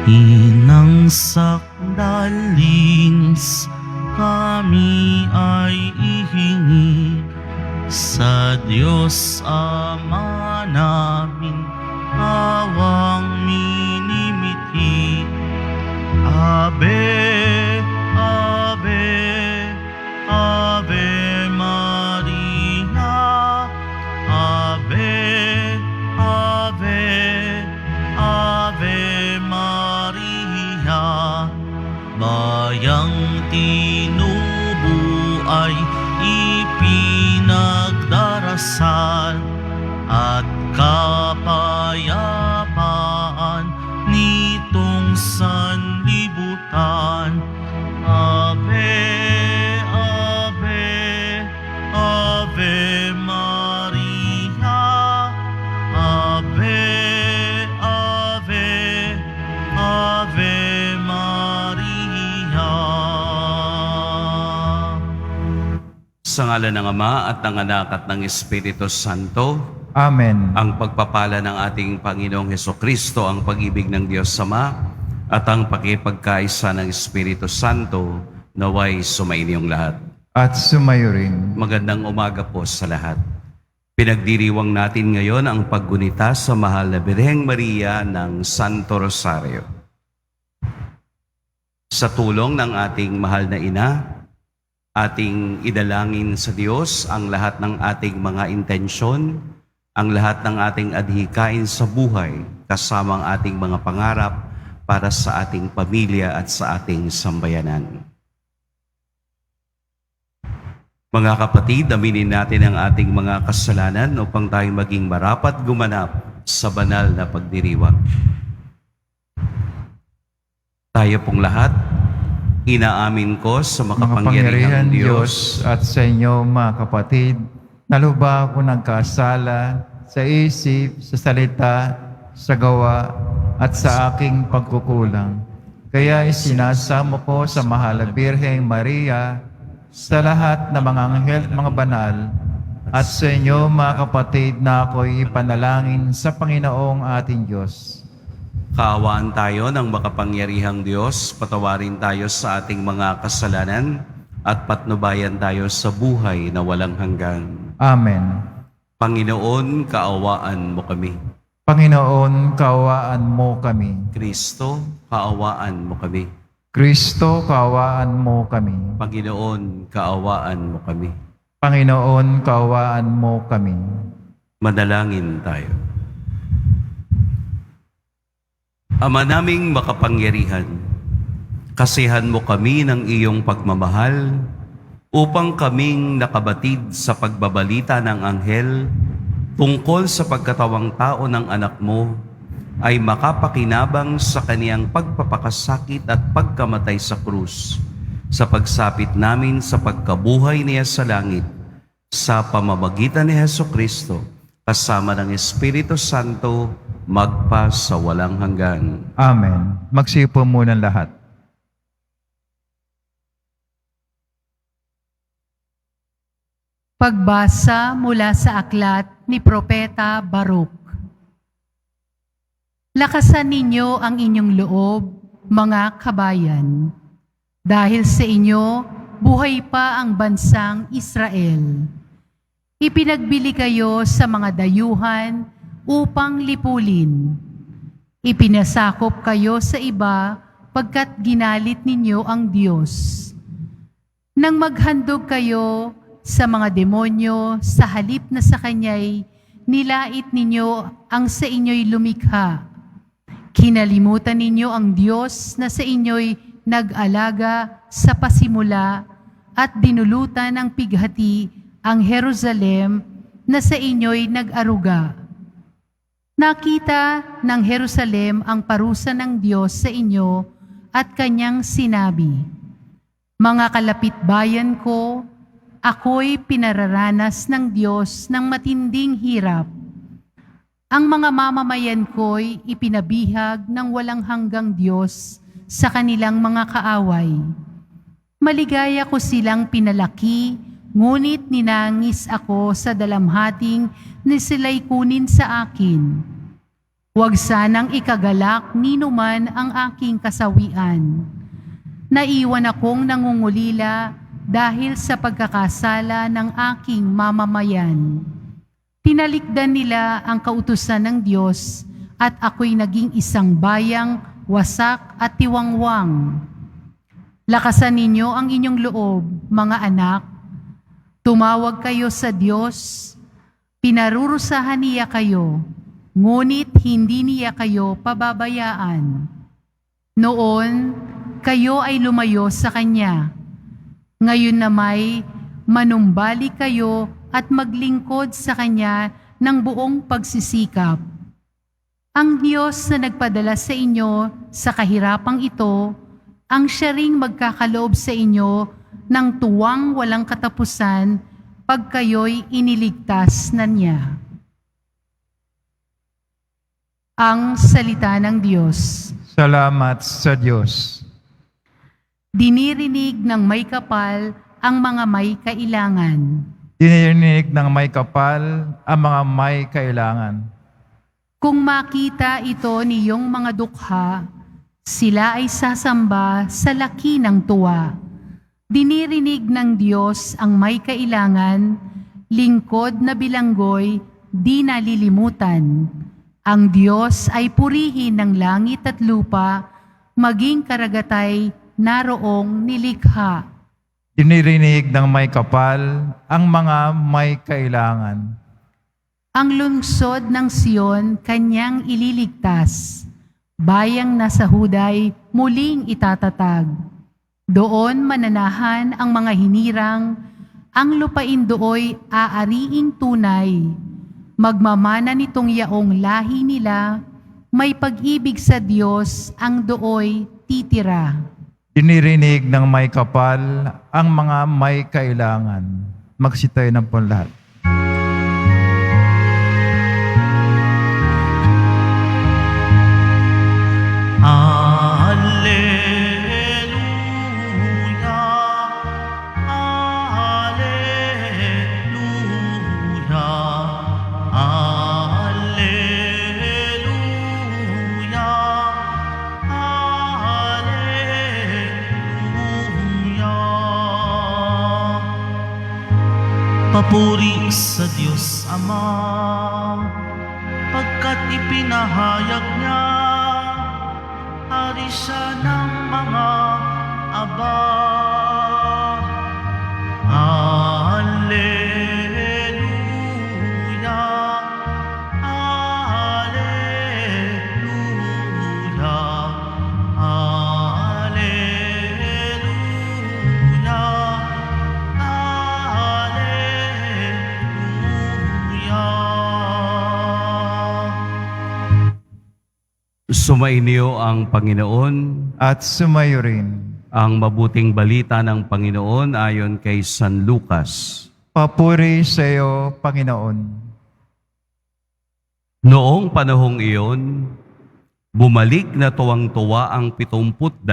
Inang sakdalins, kami ay ihingi sa Diyos Ama namin, awang minimiti. Ave, Ave, Ave Maria, Ave, Ave, Ave Maria. Bayang tinubu ay ipinagdarasal at kapayapaan nitong sanlibutan. Ave, Ave, Ave Maria, Ave, Ave, Ave Maria. Sa ngalan ng Ama at ng Anak at ng Espiritu Santo. Amen. Ang pagpapala ng ating Panginoong Hesukristo, ang pag-ibig ng Diyos Ama, at ang pakipagkaisa ng Espiritu Santo, naway sumainyong lahat. At sumayo rin. Magandang umaga po sa lahat. Pinagdiriwang natin ngayon ang paggunita sa mahal na Birheng Maria ng Santo Rosario. Sa tulong ng ating mahal na Ina, ating idalangin sa Diyos ang lahat ng ating mga intensyon, ang lahat ng ating adhikain sa buhay, kasama ang ating mga pangarap para sa ating pamilya at sa ating sambayanan. Mga kapatid, aminin natin ang ating mga kasalanan upang tayo maging marapat gumanap sa banal na pagdiriwang. Tayo pong lahat, inaamin ko sa makapangyarihang Diyos at sa inyo mga kapatid, naluba ako nagkasala sa isip, sa salita, sa gawa, at sa aking pagkukulang. Kaya isinasamo ko sa mahal na Birheng Maria, sa lahat ng mga anghel at mga banal, at sa inyo mga kapatid na ako'y ipanalangin sa Panginoong ating Diyos. Kaawaan tayo ng makapangyarihang Diyos, patawarin tayo sa ating mga kasalanan, at patnubayan tayo sa buhay na walang hanggan. Amen. Panginoon, kaawaan mo kami. Panginoon, kaawaan mo kami. Kristo, kaawaan mo kami. Kristo, kaawaan mo kami. Panginoon, kaawaan mo kami. Panginoon, kaawaan mo kami. Manalangin tayo. Ama naming makapangyarihan, kasihan mo kami ng iyong pagmamahal upang kaming nakabatid sa pagbabalita ng anghel tungkol sa pagkatawang tao ng anak mo ay makapakinabang sa kaniyang pagpapakasakit at pagkamatay sa krus, sa pagsapit namin sa pagkabuhay niya sa langit, sa pamamagitan ni Hesukristo, kasama ng Espiritu Santo, magpa sa walang hanggan. Amen. Magsipo muna lahat. Pagbasa mula sa aklat ni Propeta Baruch. Lakasan ninyo ang inyong loob, mga kabayan. Dahil sa inyo, buhay pa ang bansang Israel. Ipinagbili kayo sa mga dayuhan upang lipulin. Ipinasakop kayo sa iba pagkat ginalit ninyo ang Diyos. Nang maghandog kayo sa mga demonyo, sa halip na sa Kanya'y nilait ninyo ang sa inyo'y lumikha. Kinalimutan ninyo ang Diyos na sa inyo'y nag-alaga sa pasimula at dinulutan ng pighati ang Jerusalem na sa inyo'y nag-aruga. Nakita ng Jerusalem ang parusa ng Diyos sa inyo at Kanyang sinabi, "Mga kalapit bayan ko, ako'y pinararanas ng Diyos ng matinding hirap. Ang mga mamamayan ko'y ipinabihag ng walang hanggang Diyos sa kanilang mga kaaway. Maligaya ko silang pinalaki, ngunit ninangis ako sa dalamhating na sila'y kunin sa akin. Huwag sanang ikagalak ni numan ang aking kasawian. Naiwan akong nangungulila dahil sa pagkakasala ng aking mamamayan. Tinalikdan nila ang kautusan ng Diyos at ako'y naging isang bayang wasak at tiwangwang. Lakasan ninyo ang inyong loob, mga anak. Tumawag kayo sa Diyos. Pinarurusahan niya kayo, ngunit hindi niya kayo pababayaan. Noon, kayo ay lumayo sa Kanya. Ngayon na may manumbali kayo at maglingkod sa Kanya ng buong pagsisikap. Ang Diyos na nagpadala sa inyo sa kahirapang ito, ang Siya ring magkakaloob sa inyo ng tuwang walang katapusan pag kayo'y iniligtas na niya. Ang salita ng Diyos. Salamat sa Diyos. Dinirinig ng may kapal ang mga may kailangan. Dinirinig ng may kapal ang mga may kailangan. Kung makita ito niyong mga dukha, sila ay sasamba sa laki ng tuwa. Dinirinig ng Diyos ang may kailangan, lingkod na bilanggoy, di nalilimutan. Ang Diyos ay purihin ng langit at lupa, maging karagatay naroong nilikha. Dinirinig ng may kapal ang mga may kailangan. Ang lungsod ng Siyon kanyang ililigtas, bayang nasa Huday muling itatatag. Doon mananahan ang mga hinirang, ang lupain dooy aariing tunay. Magmamana nitong yaong lahi nila, may pag-ibig sa Diyos ang dooy titira. Dinirinig ng may kapal ang mga may kailangan. Magsitayo na po lahat. Alleluia, alleluia, alleluia, alleluia. Papuri sa Diyos Ama, pagkat ipinahayag niya hari siya ng mga aba. Alleluia, alleluia, alleluia, alleluia. Sumainyo ang Panginoon. At sumayo rin. Ang mabuting balita ng Panginoon ayon kay San Lucas. Papuri sa iyo, Panginoon. Noong panahong iyon, bumalik na tuwang-tuwa ang 72.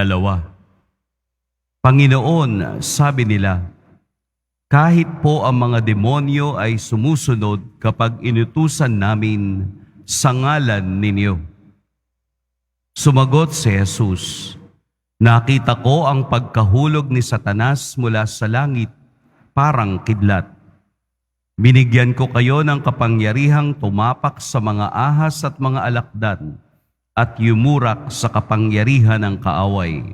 Panginoon, sabi nila, kahit po ang mga demonyo ay sumusunod kapag inutusan namin sa ngalan ninyo. Sumagot si Jesus, nakita ko ang pagkahulog ni Satanas mula sa langit, parang kidlat. Binigyan ko kayo ng kapangyarihang tumapak sa mga ahas at mga alakdan at yumurak sa kapangyarihan ng kaaway.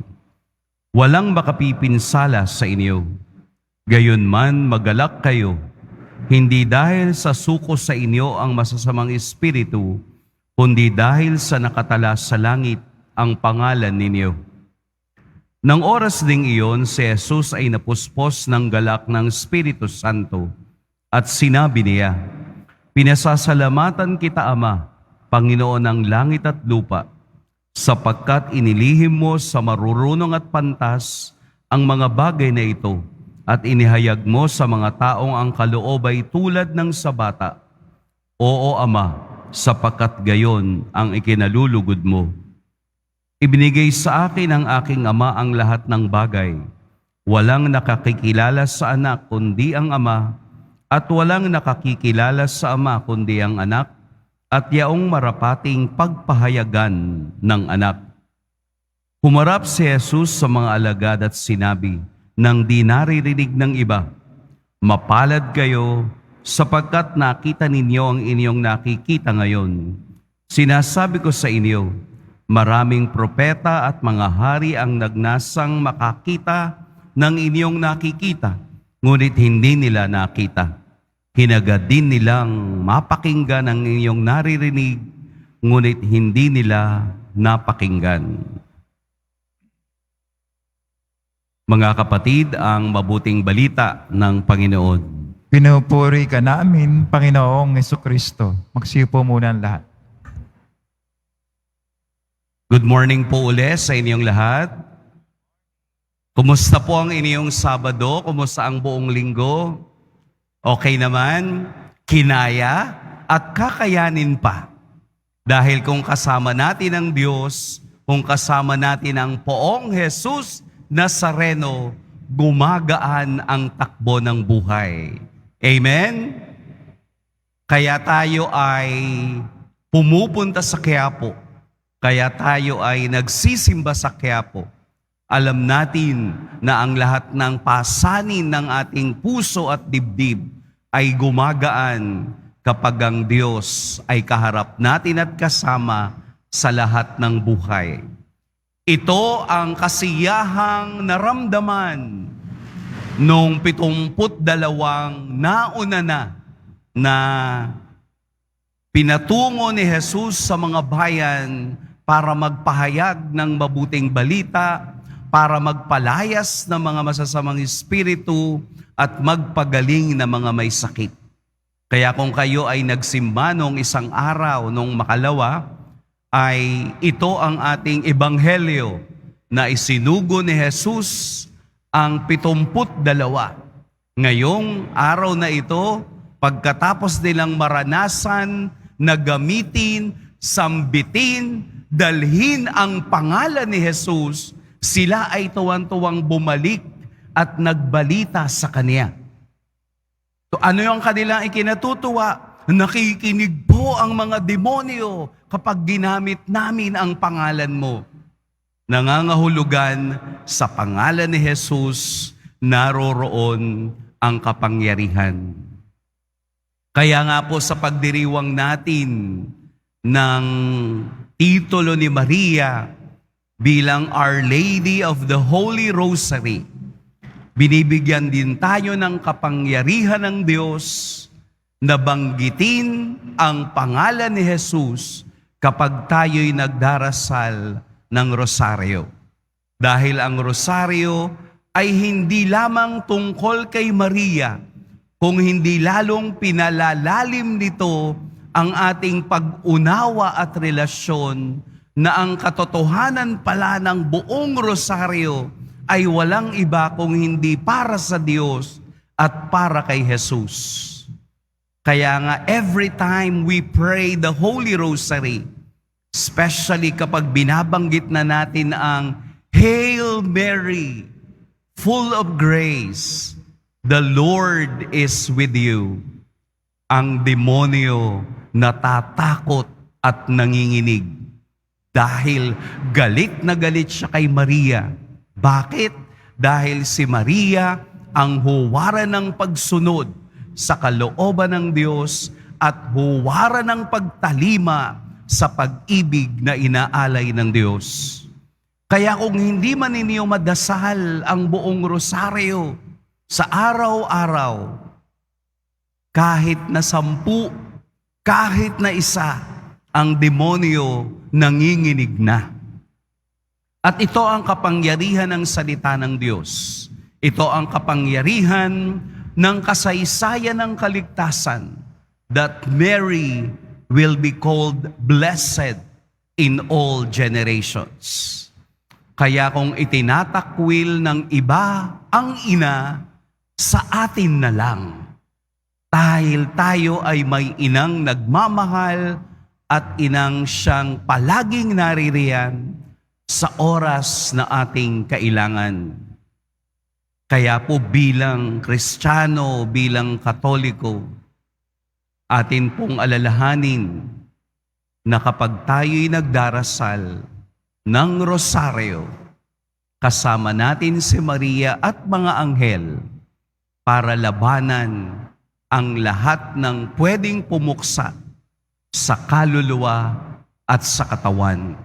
Walang makapipinsala sa inyo. Gayunman magalak kayo, hindi dahil sa suko sa inyo ang masasamang espiritu, kundi dahil sa nakatala sa langit ang pangalan ninyo. Nang oras ding iyon, si Jesus ay napuspos ng galak ng Espiritu Santo at sinabi niya, pinasasalamatan kita, Ama, Panginoon ng langit at lupa, sapagkat inilihim mo sa marurunong at pantas ang mga bagay na ito at inihayag mo sa mga taong ang kaloob ay tulad ng sa bata. Oo, Ama, sapagkat gayon ang ikinalulugod mo. Ibinigay sa akin ng aking Ama ang lahat ng bagay. Walang nakakikilala sa anak kundi ang Ama, at walang nakakikilala sa Ama kundi ang anak, at yaong marapating pagpahayagan ng anak. Humarap si Jesus sa mga alagad at sinabi, nang di naririnig ng iba, "Mapalad kayo sapagkat nakita ninyo ang inyong nakikita ngayon. Sinasabi ko sa inyo, maraming propeta at mga hari ang nagnasang makakita ng inyong nakikita, ngunit hindi nila nakita. Hinagad din nilang mapakinggan ang inyong naririnig, ngunit hindi nila napakinggan." Mga kapatid, ang mabuting balita ng Panginoon. Pinupuri ka namin, Panginoong Jesucristo. Magsipo muna ang lahat. Good morning po uli sa inyong lahat. Kumusta po ang inyong Sabado? Kumusta ang buong linggo? Okay naman? Kinaya? At kakayanin pa? Dahil kung kasama natin ang Diyos, kung kasama natin ang Poong Jesus Nazareno, gumagaan ang takbo ng buhay. Amen? Kaya tayo ay pumupunta sa Quiapo. Kaya tayo ay nagsisimba sa Quiapo. Alam natin na ang lahat ng pasanin ng ating puso at dibdib ay gumagaan kapag ang Diyos ay kaharap natin at kasama sa lahat ng buhay. Ito ang kasiyahang naramdaman noong 72 nauna na pinatungo ni Jesus sa mga bayan para magpahayag ng mabuting balita, para magpalayas ng mga masasamang espiritu at magpagaling ng mga may sakit. Kaya kung kayo ay nagsimba noong isang araw, noong makalawa, ay ito ang ating ebanghelyo na isinugo ni Jesus ang 72. Ngayong araw na ito, pagkatapos nilang maranasan na gamitin, sambitin, dalhin ang pangalan ni Jesus, sila ay tuwan-tuwang bumalik at nagbalita sa Kanya. So, ano yung kanilang ikinatutuwa? Nakikinig po ang mga demonyo kapag ginamit namin ang pangalan mo. Nangangahulugan sa pangalan ni Jesus, naroroon ang kapangyarihan. Kaya nga po sa pagdiriwang natin ng titulo ni Maria bilang Our Lady of the Holy Rosary, binibigyan din tayo ng kapangyarihan ng Diyos na banggitin ang pangalan ni Jesus kapag tayo'y nagdarasal ng rosaryo. Dahil ang rosaryo ay hindi lamang tungkol kay Maria, kung hindi lalong pinalalalim nito ang ating pag-unawa at relasyon na ang katotohanan pala ng buong rosaryo ay walang iba kung hindi para sa Diyos at para kay Jesus. Kaya nga, every time we pray the Holy Rosary, especially kapag binabanggit na natin ang Hail Mary, full of grace, the Lord is with you. Ang demonyo natatakot at nanginginig dahil galit na galit siya kay Maria. Bakit? Dahil si Maria ang huwaran ng pagsunod sa kalooban ng Diyos at huwaran ng pagtalima sa pag-ibig na inaalay ng Diyos. Kaya kung hindi man ninyo madasal ang buong rosaryo sa araw-araw, kahit na 10, kahit na 1, ang demonyo nanginginig na. At ito ang kapangyarihan ng salita ng Diyos. Ito ang kapangyarihan ng kasaysayan ng kaligtasan, that Mary will be called blessed in all generations. Kaya kung itinatakwil ng iba ang ina, sa atin na lang. Dahil tayo ay may inang nagmamahal at inang siyang palaging naririyan sa oras na ating kailangan. Kaya po bilang Kristiyano, bilang Katoliko, atin pong alalahanin na kapag tayo'y nagdarasal ng rosaryo, kasama natin si Maria at mga anghel para labanan ang lahat ng pwedeng pumuksa sa kaluluwa at sa katawan.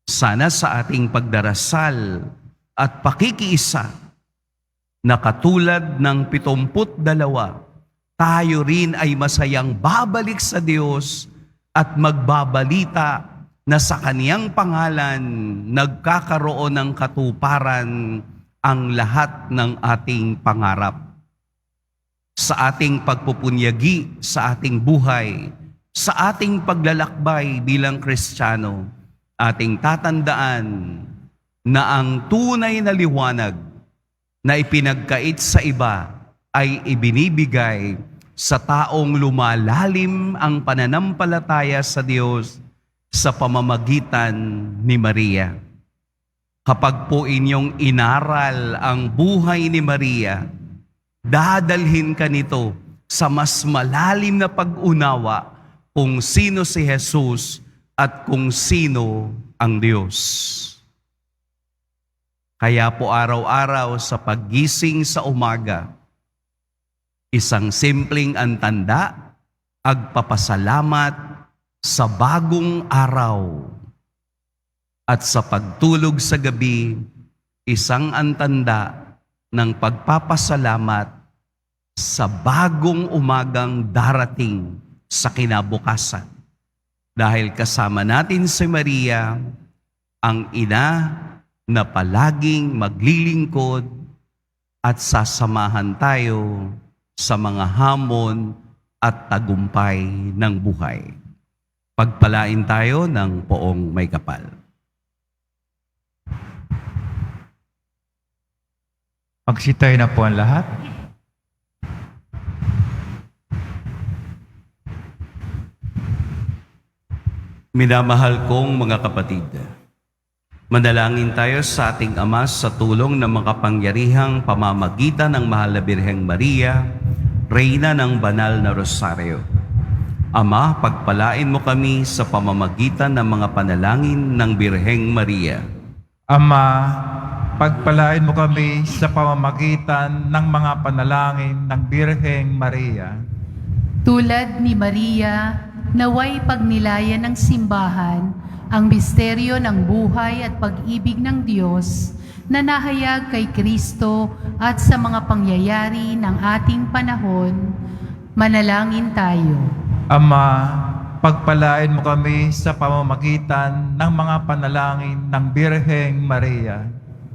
Sana sa ating pagdarasal at pakikiisa na katulad ng 72, tayo rin ay masayang babalik sa Diyos at magbabalita na sa Kaniyang pangalan nagkakaroon ng katuparan ang lahat ng ating pangarap. Sa ating pagpupunyagi, sa ating buhay, sa ating paglalakbay bilang Kristiyano, ating tatandaan na ang tunay na liwanag na ipinagkait sa iba ay ibinibigay sa taong lumalalim ang pananampalataya sa Diyos sa pamamagitan ni Maria. Kapag po inyong inaral ang buhay ni Maria, dadalhin ka nito sa mas malalim na pag-unawa kung sino si Jesus at kung sino ang Diyos. Kaya po araw-araw sa paggising sa umaga, isang simpleng antanda, agpapasalamat sa bagong araw. At sa pagtulog sa gabi, isang antanda ng pagpapasalamat sa bagong umagang darating sa kinabukasan. Dahil kasama natin si Maria, ang ina na palaging maglilingkod at sasamahan tayo sa mga hamon at tagumpay ng buhay. Pagpalain tayo ng poong may kapal. Magsitayo na po ang lahat. Minamahal kong mga kapatid, manalangin tayo sa ating Ama sa tulong ng makapangyarihang pamamagitan ng Mahal na Birheng Maria, Reyna ng Banal na Rosaryo. Ama, pagpalain mo kami sa pamamagitan ng mga panalangin ng Birheng Maria. Ama, pagpalain mo kami sa pamamagitan ng mga panalangin ng Birheng Maria. Tulad ni Maria, naway pagnilayan ng simbahan ang misteryo ng buhay at pag-ibig ng Diyos na nahayag kay Kristo at sa mga pangyayari ng ating panahon. Manalangin tayo. Ama, pagpalain mo kami sa pamamagitan ng mga panalangin ng Birheng Maria.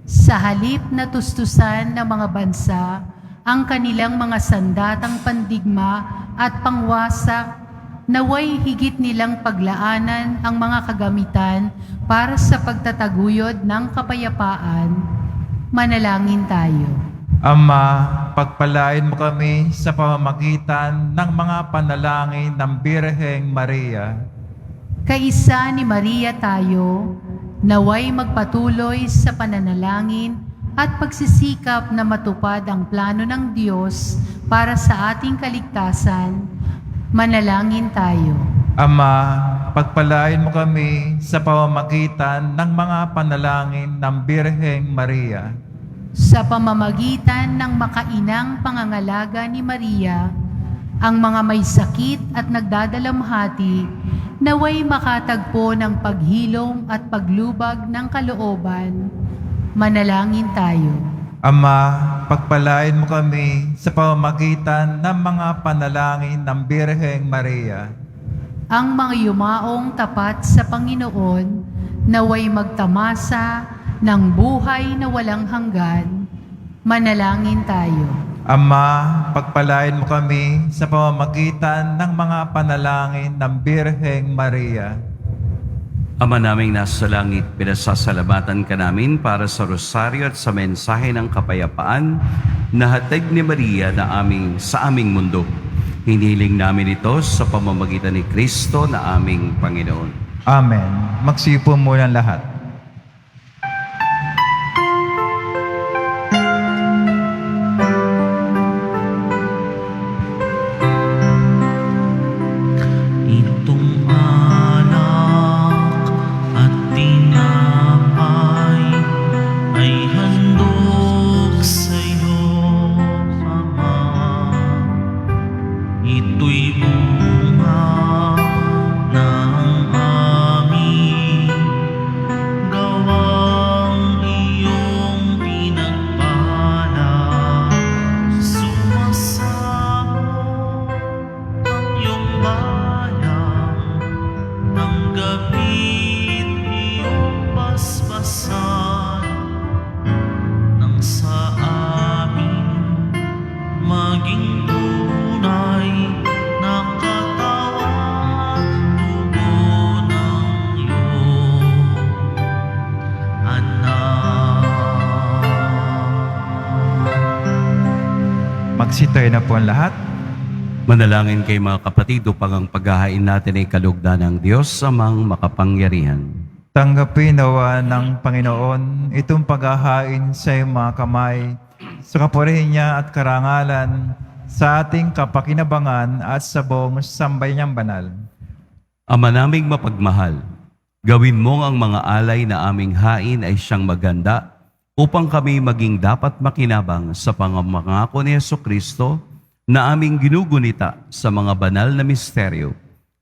Sa halip na tustusan ng mga bansa ang kanilang mga sandatang pandigma at pangwasak, naway higit nilang paglaanan ang mga kagamitan para sa pagtataguyod ng kapayapaan. Manalangin tayo. Ama, pagpalain mo kami sa pamamagitan ng mga panalangin ng Birheng Maria. Kaisa ni Maria tayo, naway magpatuloy sa pananalangin at pagsisikap na matupad ang plano ng Diyos para sa ating kaligtasan. Manalangin tayo. Ama, pagpalain mo kami sa pamamagitan ng mga panalangin ng Birheng Maria. Sa pamamagitan ng makainang pangangalaga ni Maria, ang mga may sakit at nagdadalamhati naway makatagpo ng paghilom at paglubag ng kalooban. Manalangin tayo. Ama, pagpalain mo kami sa pamamagitan ng mga panalangin ng Birheng Maria. Ang mga yumaong tapat sa Panginoon naway magtamasa ng buhay na walang hanggan. Manalangin tayo. Ama, pagpalain mo kami sa pamamagitan ng mga panalangin ng Birheng Maria. Ama naming nasa langit, pinasasalamatan ka namin para sa rosaryo at sa mensahe ng kapayapaan na hatid ni Maria na sa aming mundo. Hinihiling namin ito sa pamamagitan ni Kristo na aming Panginoon. Amen. Magsipo muna ang lahat. Itong alay Magsitayo na po ang lahat. Manalangin kay mga kapatid upang ang paghahain natin ay kalugdan ng Diyos amang makapangyarihan. Tanggapin nawa ng Panginoon itong paghahain sa iyong mga kamay, sa kapurihan niya at karangalan, sa ating kapakinabangan at sa buong sambayanang banal. Ama naming mapagmahal, gawin mo ang mga alay na aming hain ay siyang maganda upang kami maging dapat makinabang sa pangangako ni Jesucristo na aming ginugunita sa mga banal na misteryo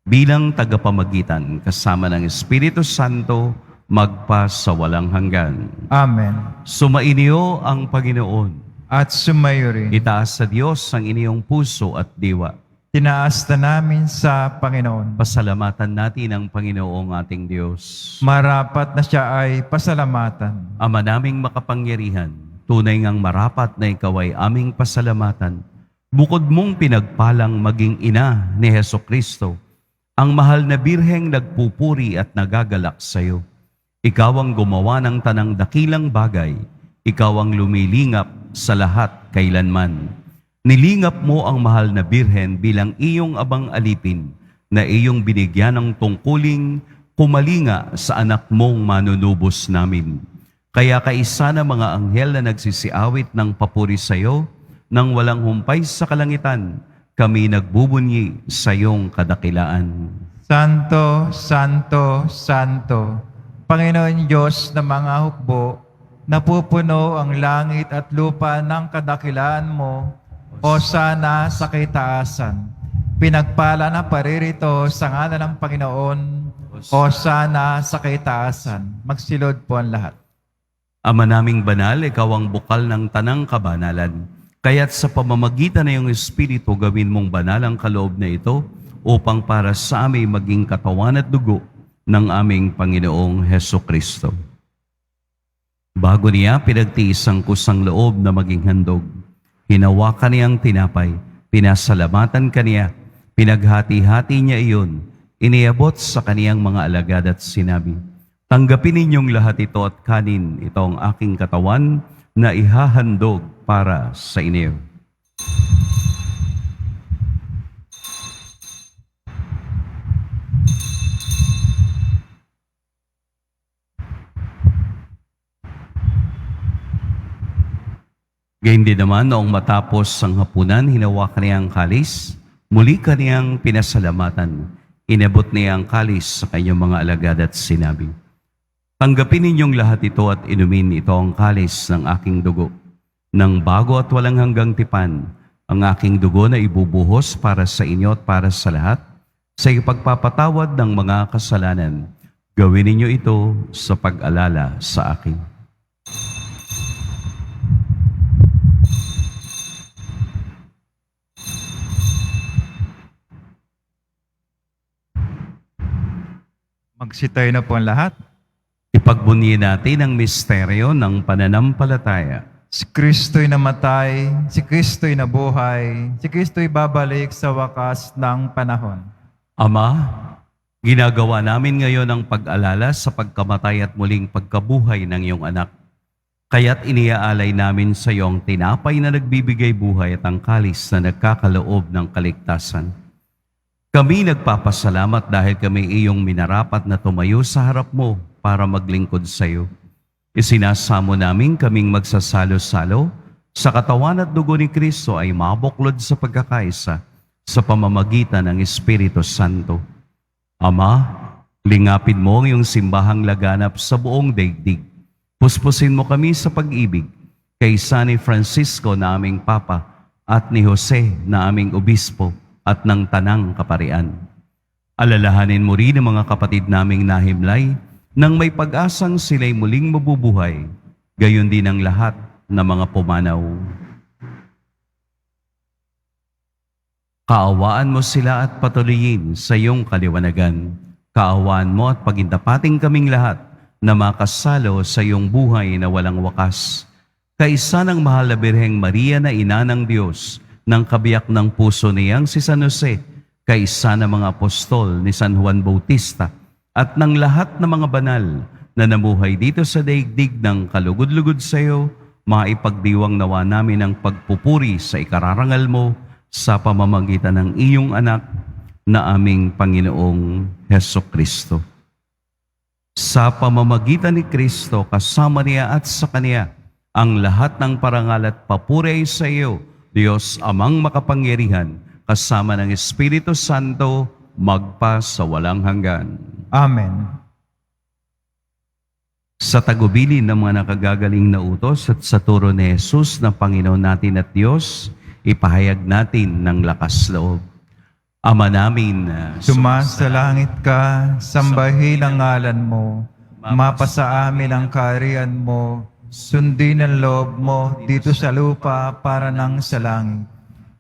bilang tagapamagitan kasama ng Espiritu Santo magpa sa walang hanggan. Amen. Sumainyo ang Panginoon. At sumayo rin. Itaas sa Diyos ang inyong puso at diwa. Tinaas na namin sa Panginoon. Pasalamatan natin ang Panginoong ating Diyos. Marapat na siya ay pasalamatan. Ama naming makapangyarihan, tunay ngang marapat na ikaw ay aming pasalamatan. Bukod mong pinagpalang maging ina ni Hesukristo, ang mahal na birheng nagpupuri at nagagalak sa iyo. Ikaw ang gumawa ng tanang dakilang bagay. Ikaw ang lumilingap sa lahat kailanman. Nilingap mo ang mahal na birhen bilang iyong abang alipin na iyong binigyan ng tungkuling kumalinga sa anak mong manunubos namin. Kaya kaisa na mga anghel na nagsisiawit ng papuri sa iyo, nang walang humpay sa kalangitan, kami nagbubunyi sa iyong kadakilaan. Santo, Santo, Santo, Panginoon Diyos ng mga hukbo, napupuno ang langit at lupa ng kadakilaan mo, Hosana sa kaitaasan. Pinagpala na paririto sa ngalan ng Panginoon, Hosana sa kaitaasan. Magsilod po ang lahat. Ama naming banal, ikaw ang bukal ng tanang kabanalan. Kaya't sa pamamagitan ng iyong Espiritu, gawin mong banal ang kaloob na ito upang para sa amin maging katawan at dugo ng aming Panginoong Hesukristo. Bago niya pinagtiis ang kusang loob na maging handog, hinawakan niyang tinapay, pinasalamatan kaniya, pinaghati-hati niya iyon, iniabot sa kaniyang mga alagad at sinabi, "Tanggapin ninyong lahat ito at kanin, ito ang aking katawan na ihahandog para sa inyo." Gayun din naman, noong matapos ang hapunan, hinawakan niya ang kalis, muli kaniyang pinasalamatan. Inabot niya ang kalis sa kanyang mga alagad at sinabi, "Tanggapin ninyong lahat ito at inumin, ito ang kalis ng aking dugo. Nang bago at walang hanggang tipan, ang aking dugo na ibubuhos para sa inyo at para sa lahat, sa ipagpapatawad ng mga kasalanan. Gawin ninyo ito sa pag-alala sa akin." Magsitayo na po ang lahat. Ipagbunyi natin ang misteryo ng pananampalataya. Si Kristo'y namatay, si Kristo'y nabuhay, si Kristo'y babalik sa wakas ng panahon. Ama, ginagawa namin ngayon ang pag-alala sa pagkamatay at muling pagkabuhay ng iyong anak. Kaya't iniaalay namin sa iyo ang tinapay na nagbibigay buhay at ang kalis na nagkakaloob ng kaligtasan. Kami nagpapasalamat dahil kami iyong minarapat na tumayo sa harap mo para maglingkod sa iyo. Isinasamo namin kaming magsasalo-salo sa katawan at dugo ni Kristo ay mabuklod sa pagkakaisa sa pamamagitan ng Espiritu Santo. Ama, lingapin mo ang iyong simbahang laganap sa buong daigdig. Puspusin mo kami sa pag-ibig kay San Francisco na aming Papa at ni Jose na aming Obispo at ng Tanang Kaparian. Alalahanin mo rin ang mga kapatid naming nahimlay nang may pag-asang sila'y muling mabubuhay, gayon din ang lahat ng mga pumanaw. Kaawaan mo sila at patuloyin sa iyong kaliwanagan. Kaawaan mo at pagintapating kaming lahat na makasalo sa iyong buhay na walang wakas. Kaisa ng mahal na Birheng Maria na ina ng Diyos, ng kabiyak ng puso niyang si San Jose, kaisa ng mga apostol ni San Juan Bautista, at ng lahat ng mga banal na namuhay dito sa daigdig ng kalugod-lugod sa iyo, maipagdiwang nawa namin ang pagpupuri sa ikararangal mo sa pamamagitan ng iyong anak na aming Panginoong Heso Kristo. Sa pamamagitan ni Kristo, kasama niya at sa Kanya, ang lahat ng parangal at papuri ay sa iyo, Diyos Amang makapangyarihan, kasama ng Espiritu Santo, magpa sa walang hanggan. Amen. Sa tagubilin ng mga nakagagaling na utos at sa turo ni Jesus na Panginoon natin at Diyos, ipahayag natin ng lakas loob. Ama namin, Sumasalangit ka, sambahin ang ngalan mo, mapasa amin ang kaharian mo, sundin ang loob mo dito sa lupa para nang sa langit.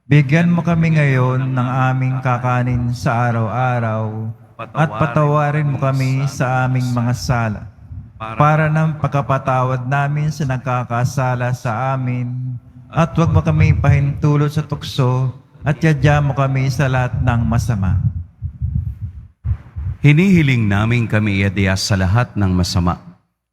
Bigyan mo kami ngayon ng aming kakanin sa araw-araw, at patawarin mo kami sa aming mga sala, para ng pagkapatawad namin sa nagkakasala sa amin, at huwag mo kami pahintulot sa tukso, at yadya mo kami sa lahat ng masama. hinihiling namin kami iadya sa lahat ng masama.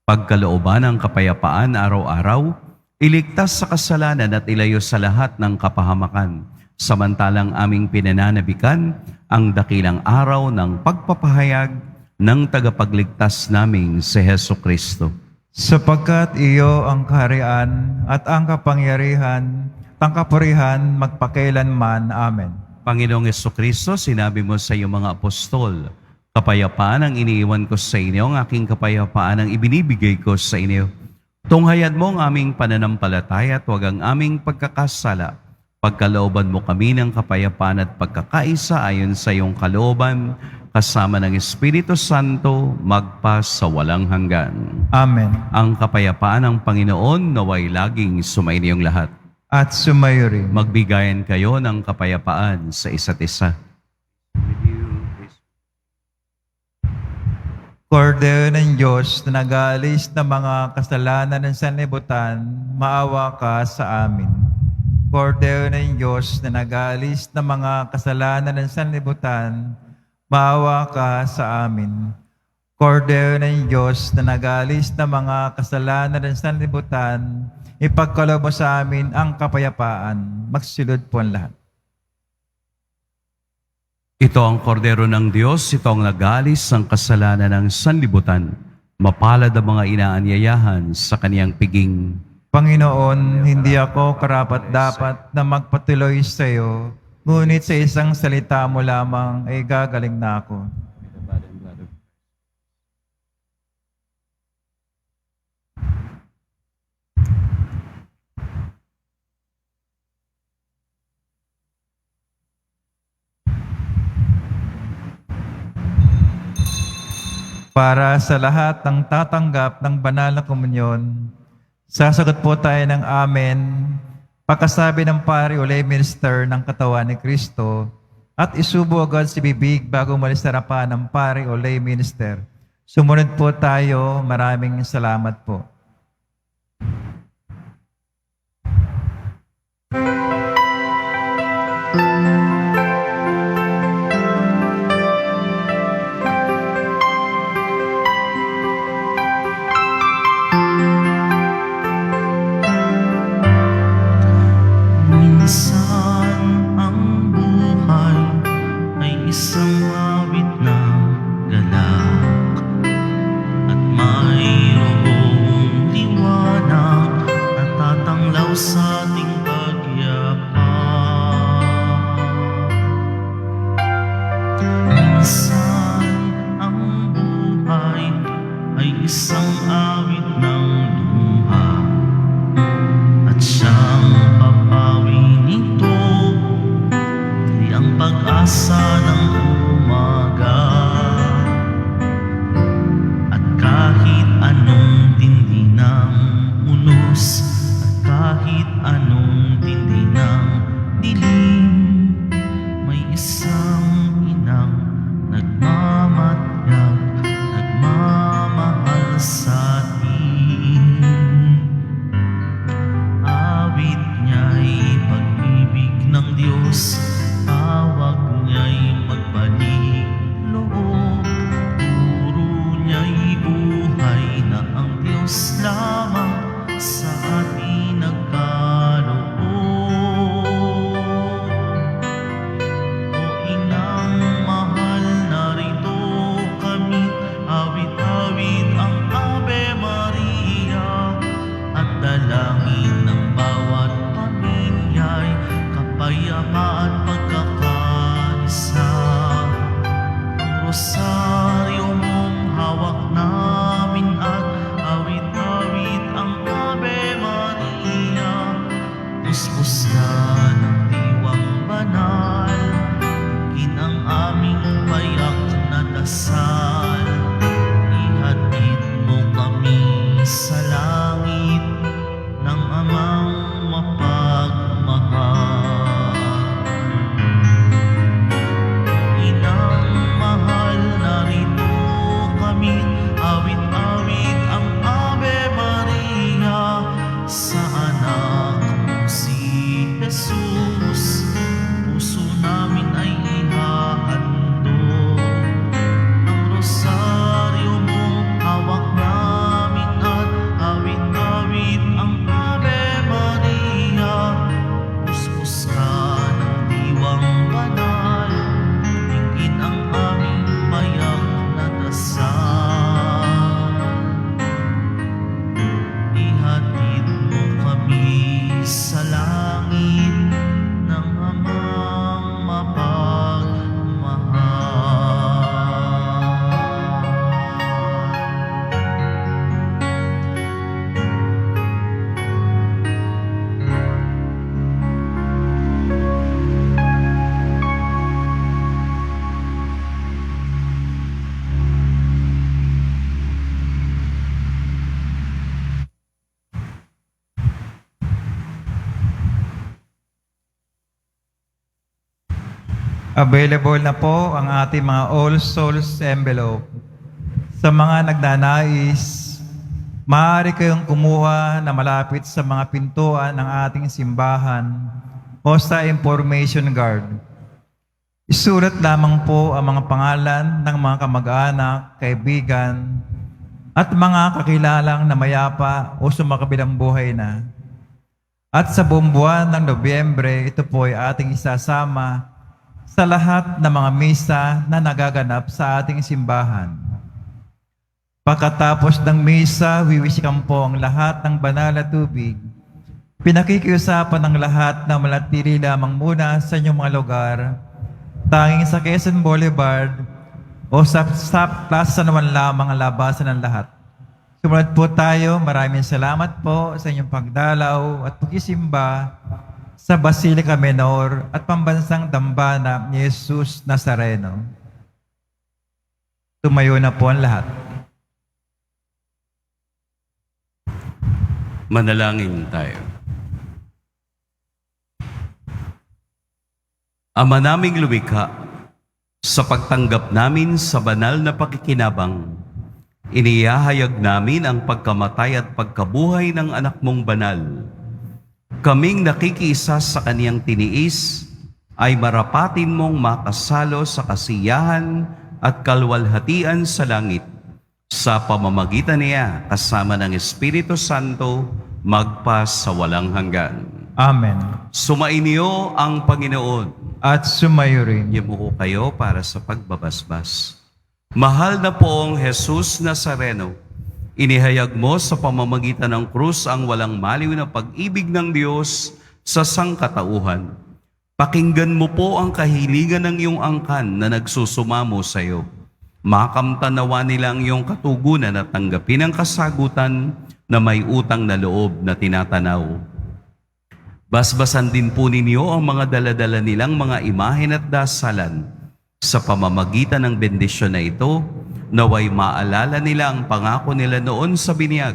Pagkalooban ng kapayapaan araw-araw, iligtas sa kasalanan at ilayo sa lahat ng kapahamakan, samantalang aming pinananabikan ang dakilang araw ng pagpapahayag ng tagapagligtas naming si Heso Kristo. Sapagkat iyo ang kaharian at ang kapangyarihan, ang kapurihan magpakailanman. Amen. Panginoong Jesucristo, sinabi mo sa iyong mga apostol, kapayapaan ang iniiwan ko sa inyo, ang aking kapayapaan ang ibinibigay ko sa inyo. Tunghayan mo ang aming pananampalataya at huwag ang aming pagkakasala. Pagkalooban mo kami ng kapayapaan at pagkakaisa ayon sa iyong kalooban, kasama ng Espiritu Santo, magpa sa walang hanggan. Amen. Ang kapayapaan ng Panginoon naway laging sumainiyong lahat. At sumayo rin. Magbigayan kayo ng kapayapaan sa isa't isa. Kordero ng Diyos na nag-aalis ng mga kasalanan ng sanlibutan, maawa ka sa amin. Kordero ng Diyos na nag-aalis ng mga kasalanan ng sanlibutan, maawa ka sa amin. Kordero ng Diyos na nag-aalis ng mga kasalanan ng sanlibutan, ipagkaloob mo sa amin ang kapayapaan. Magsilod po ang lahat. Ito ang kordero ng Diyos, ito ang nag-aalis ng kasalanan ng sanlibutan. Mapalad ang mga inaanyayahan sa kaniyang piging. Panginoon, hindi ako karapat-dapat na magpatuloy sa iyo, ngunit sa isang salita mo lamang ay gagaling na ako. Para sa lahat ng tatanggap ng banal na komunyon, sasagot po tayo ng amen, pagkasabi ng pari o lay minister ng katawan ni Kristo, at isubo agad si bibig bago umalis sa harapan ng pari o lay minister. Sumunod po tayo. Maraming salamat po. Minsan ang buhay ay isang awit na galak, at mayroong Available na po ang ating mga All Souls envelope. Sa mga nagnanais, maaari kayong kumuha na malapit sa mga pintuan ng ating simbahan o sa information guard. Isulat lamang po ang mga pangalan ng mga kamag-anak, kaibigan, at mga kakilalang na mayapa o sumakabilang buhay na. At sa buong buwan ng Nobyembre, ito po ay ating isasama sa lahat ng mga misa na nagaganap sa ating simbahan. Pagkatapos ng misa, wiwisikan po ang lahat ng banal na tubig. Pinakikiusapan ng lahat na manatili lamang muna sa inyong mga lugar, tanging sa Quezon Boulevard o sa plaza naman lamang ang labasan ng lahat. Sumunod po tayo. Maraming salamat po sa inyong pagdalaw at pagsisimba sa Basilica Menor at Pambansang Dambana ni Jesus Nazareno. Tumayo na po ang lahat. Manalangin tayo. Ama naming lumikha, sa pagtanggap namin sa banal na pakikinabang, inihahayag namin ang pagkamatay at pagkabuhay ng anak mong banal. Kaming nakikiisa sa kaniyang tiniis ay marapatin mong makasalo sa kasiyahan at kalwalhatian sa langit. Sa pamamagitan niya, kasama ng Espiritu Santo, magpa sa walang hanggan. Amen. Sumainyo ang Panginoon. At sumayo rin. Yumuko kayo para sa pagbabasbas. Mahal na poong Jesus Nazareno, inihayag mo sa pamamagitan ng krus ang walang maliw na pag-ibig ng Diyos sa sangkatauhan. Pakinggan mo po ang kahilingan ng iyong angkan na nagsusumamo sa iyo. Makamtanawa nila ang iyong katugunan at tanggapin ang kasagutan na may utang na loob na tinatanaw. Basbasan din po ninyo ang mga daladala nilang mga imahen at dasalan. Sa pamamagitan ng bendisyon na ito, naway maalala nila ang pangako nila noon sa binyag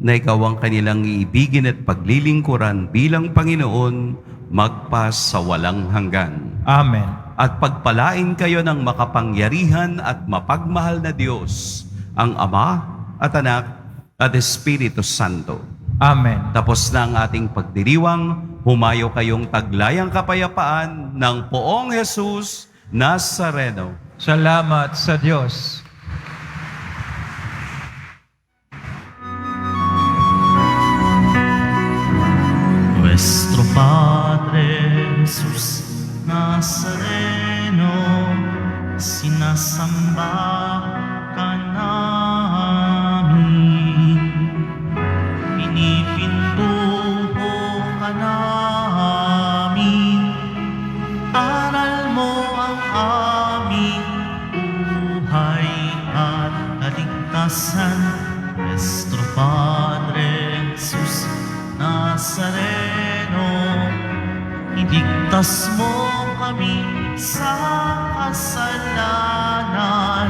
na ikaw ang kanilang iibigin at paglilingkuran bilang Panginoon magpa sa walang hanggan. Amen. At pagpalain kayo ng makapangyarihan at mapagmahal na Diyos, ang Ama at Anak at Espiritu Santo. Amen. Tapos na ang ating pagdiriwang, humayo kayong taglayang kapayapaan ng poong Jesus Nazareno. Salamat sa Diyos. Nuestro Padre Jesus Nazareno, sinasamba ka namin, pinipintuho ka namin, aral mo ang aming buhay at kaligtasan. Nuestro Padre Jesus Nazareno, iligtas mo kami sa kasalanan.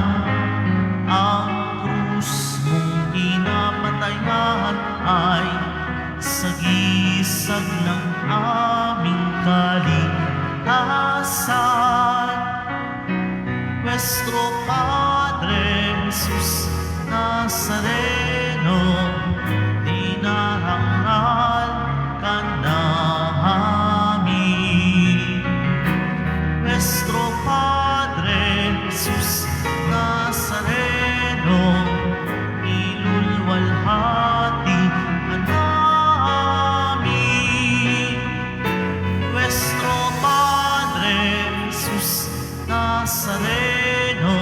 Ang krus mong pinapatayan ay sagisag ng aming kaligtasan. Nuestro Padre Jesus Nazareno, dinarangal ka namin. Nuestro Padre Jesus Nazareno, ilulwalhati ka namin. Nuestro Padre Jesus Nazareno,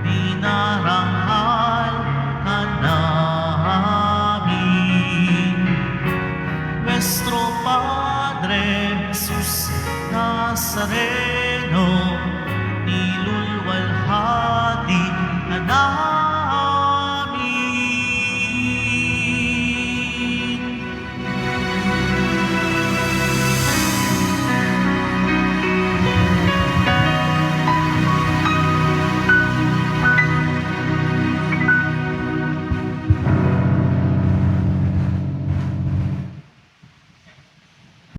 dinarangal ka namin. Nuestro Padre Jesus Nazareno, nilulwalhati ka namin.